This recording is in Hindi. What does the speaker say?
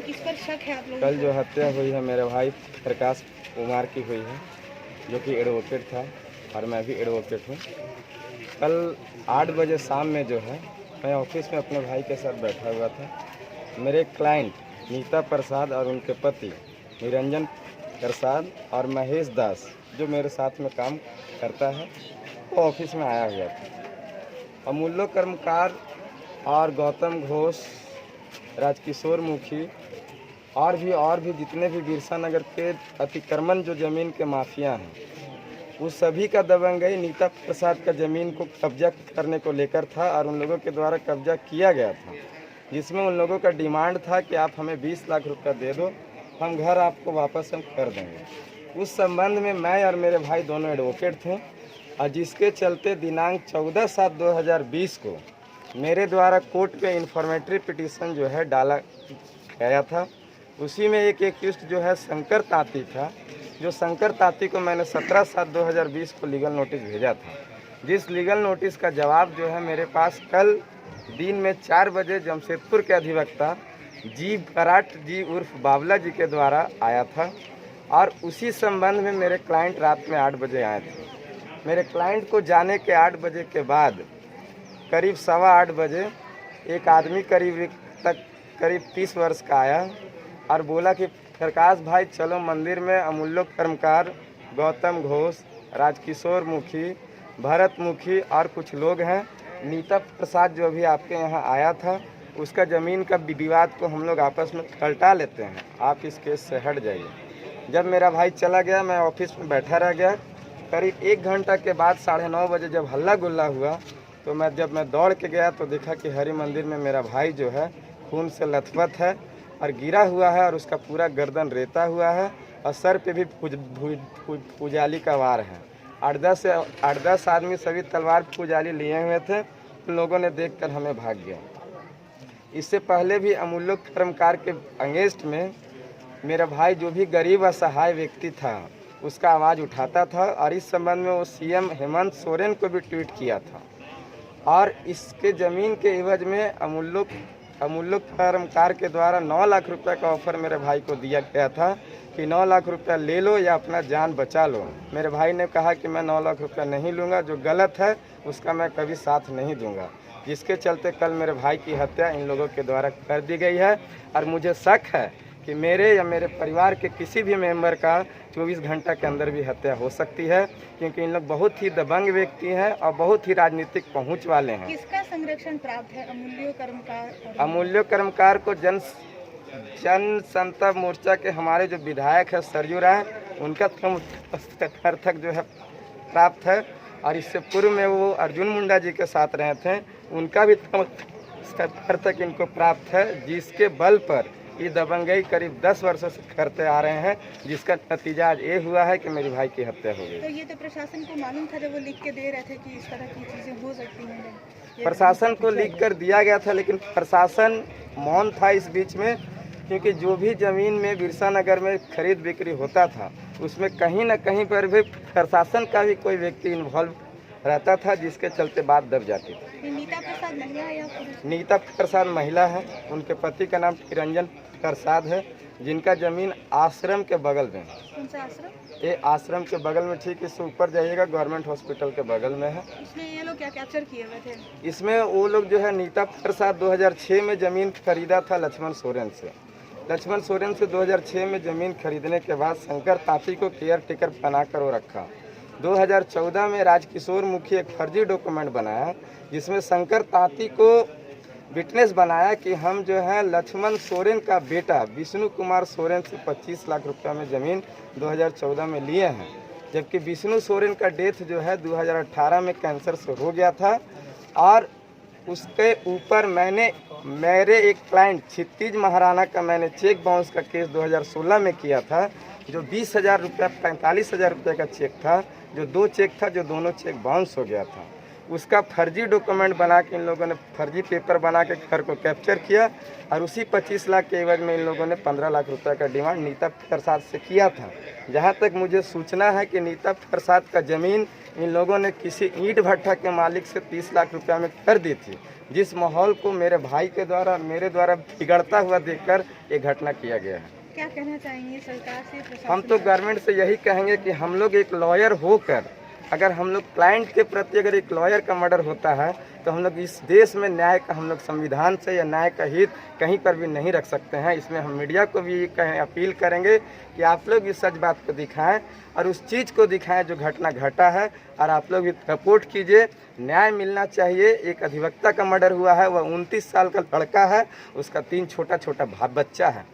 किस पर शक है आप लोगों कल को? जो हत्या हुई है मेरे भाई प्रकाश कुमार की हुई है, जो कि एडवोकेट था और मैं भी एडवोकेट हूँ। कल 8 बजे शाम में जो है मैं ऑफिस में अपने भाई के साथ बैठा हुआ था। मेरे क्लाइंट नीता प्रसाद और उनके पति निरंजन प्रसाद और महेश दास, जो मेरे साथ में काम करता है, वो ऑफिस में आया हुआ था। अमूल्य कर्मकार और गौतम घोष, राजकिशोर मुखी और भी जितने भी बिरसा नगर के अतिक्रमण जो ज़मीन के माफिया हैं, उस सभी का दबंगई नीता प्रसाद का ज़मीन को कब्जा करने को लेकर था और उन लोगों के द्वारा कब्जा किया गया था, जिसमें उन लोगों का डिमांड था कि आप हमें 20 लाख रुपया दे दो, हम घर आपको वापस हम कर देंगे। उस संबंध में मैं और मेरे भाई दोनों एडवोकेट थे और जिसके चलते दिनांक 14/7/2020 को मेरे द्वारा कोर्ट पे इन्फॉर्मेटरी पिटीशन जो है डाला गया था। उसी में एक एक्यूज्ड जो है शंकर तांती था, जो शंकर तांती को मैंने 17/7/2020 को लीगल नोटिस भेजा था, जिस लीगल नोटिस का जवाब जो है मेरे पास कल दिन में 4 बजे जमशेदपुर के अधिवक्ता जी बराट जी उर्फ बावला जी के द्वारा आया था। और उसी संबंध में मेरे क्लाइंट रात में 8 बजे आए थे। मेरे क्लाइंट को जाने के 8 बजे के बाद करीब 7:15 बजे एक आदमी करीब 30 वर्ष का आया और बोला कि प्रकाश भाई चलो मंदिर में अमूल्य कर्मकार, गौतम घोष, राजकिशोर मुखी, भरत मुखी और कुछ लोग हैं। नीता प्रसाद जो अभी आपके यहाँ आया था, उसका ज़मीन का विवाद को हम लोग आपस में पलटा लेते हैं, आप इस केस से हट जाइए। जब मेरा भाई चला गया, मैं ऑफिस में बैठा रह गया। करीब 1 घंटा के बाद 9:30 बजे जब हल्ला गुल्ला हुआ, तो जब मैं दौड़ के गया तो देखा कि हरि मंदिर में मेरा भाई जो है खून से लथपथ है और गिरा हुआ है और उसका पूरा गर्दन रेता हुआ है और सर पे भी पुजाली का वार है। 8-10 आदमी सभी तलवार पुजाली लिए हुए थे। उन लोगों ने देखकर हमें भाग गया। इससे पहले भी अमूल्य कर्मकार के अगेंस्ट में मेरा भाई जो भी गरीब असहाय व्यक्ति था, उसका आवाज़ उठाता था और इस संबंध में वो सीएम हेमंत सोरेन को भी ट्वीट किया था। और इसके ज़मीन के एवज में अमूल्य कर्मकार के द्वारा 9 लाख रुपए का ऑफर मेरे भाई को दिया गया था कि 9 लाख रुपया ले लो या अपना जान बचा लो। मेरे भाई ने कहा कि मैं 9 लाख रुपया नहीं लूँगा, जो गलत है उसका मैं कभी साथ नहीं दूंगा, जिसके चलते कल मेरे भाई की हत्या इन लोगों के द्वारा कर दी गई है। और मुझे शक है कि मेरे या मेरे परिवार के किसी भी मेंबर का 24 घंटा के अंदर भी हत्या हो सकती है, क्योंकि इन लोग बहुत ही दबंग व्यक्ति हैं और बहुत ही राजनीतिक पहुंच वाले हैं। किसका संरक्षण प्राप्त है अमूल्य कर्मकार? अमूल्य कर्मकार को जन संता मोर्चा के हमारे जो विधायक है सरयू राय, उनका समर्थक जो है प्राप्त है। और इससे पूर्व में वो अर्जुन मुंडा जी के साथ रहे थे, उनका भी समर्थक इनको प्राप्त है, जिसके बल पर ये दबंगई करीब 10 वर्षों से करते आ रहे हैं, जिसका नतीजा आज ये हुआ है कि मेरे भाई की हत्या हो गई। तो ये तो प्रशासन को मालूम था जब वो लिख के दे रहे थे कि इस तरह की चीज़ें हो सकती हैं? प्रशासन को लिख कर दिया गया था, लेकिन प्रशासन मौन था इस बीच में, क्योंकि जो भी ज़मीन में बिरसा नगर में खरीद बिक्री होता था, उसमें कहीं न कहीं पर भी प्रशासन का भी कोई व्यक्ति इन्वॉल्व रहता था, जिसके चलते बात दब जाती थी। नीता प्रसाद महिला है या पुरुष? नीता प्रसाद महिला है, उनके पति का नाम निरंजन प्रसाद है, जिनका ज़मीन आश्रम के बगल में है। कौन सा आश्रम? ये आश्रम के बगल में, ठीक इससे ऊपर जाइएगा, गवर्नमेंट हॉस्पिटल के बगल में है। इसमें ये लोग क्या कैप्चर किए हुए थे? इसमें वो लोग जो है, नीता प्रसाद 2006 में ज़मीन खरीदा था लक्ष्मण सोरेन से। लक्ष्मण सोरेन से 2006 में ज़मीन खरीदने के बाद शंकर तांती को केयर टेकर बनाकर वो रखा। 2014 में राजकिशोर मुखी एक फर्जी डॉक्यूमेंट बनाया, जिसमें शंकर तांती को विटनेस बनाया कि हम जो है लक्ष्मण सोरेन का बेटा विष्णु कुमार सोरेन से 25 लाख रुपया में ज़मीन 2014 में लिए हैं, जबकि विष्णु सोरेन का डेथ जो है 2018 में कैंसर से हो गया था। और उसके ऊपर मेरे एक क्लाइंट क्षितिज महाराणा का मैंने चेक बाउंस का केस 2016 में किया था, जो 20,000 रुपया 45,000 रुपये का चेक था, जो 2 चेक था, जो दोनों चेक बाउंस हो गया था। उसका फर्जी डॉक्यूमेंट बना के इन लोगों ने फर्जी पेपर बना के घर को कैप्चर किया और उसी 25 लाख के एवज में इन लोगों ने 15 लाख रुपए का डिमांड नीता प्रसाद से किया था। जहां तक मुझे सूचना है कि नीता प्रसाद का ज़मीन इन लोगों ने किसी ईंट भट्ठा के मालिक से 30 लाख रुपए में कर दी थी, जिस माहौल को मेरे भाई के द्वारा मेरे द्वारा बिगड़ता हुआ देखकर ये घटना किया गया है। क्या कहना चाहेंगे सरकार से, प्रशासन हम तो से? गवर्नमेंट से यही कहेंगे कि हम लोग एक लॉयर होकर, अगर हम लोग क्लाइंट के प्रति अगर एक लॉयर का मर्डर होता है तो हम लोग इस देश में न्याय का हम लोग संविधान से या न्याय का हित कहीं पर भी नहीं रख सकते हैं। इसमें हम मीडिया को भी कहें अपील करेंगे कि आप लोग इस सच बात को दिखाएं और उस चीज़ को दिखाएं जो घटना घटा है, और आप लोग भी रिपोर्ट कीजिए। न्याय मिलना चाहिए। एक अधिवक्ता का मर्डर हुआ है, वह 29 साल का लड़का है, उसका 3 छोटा छोटा बच्चा है।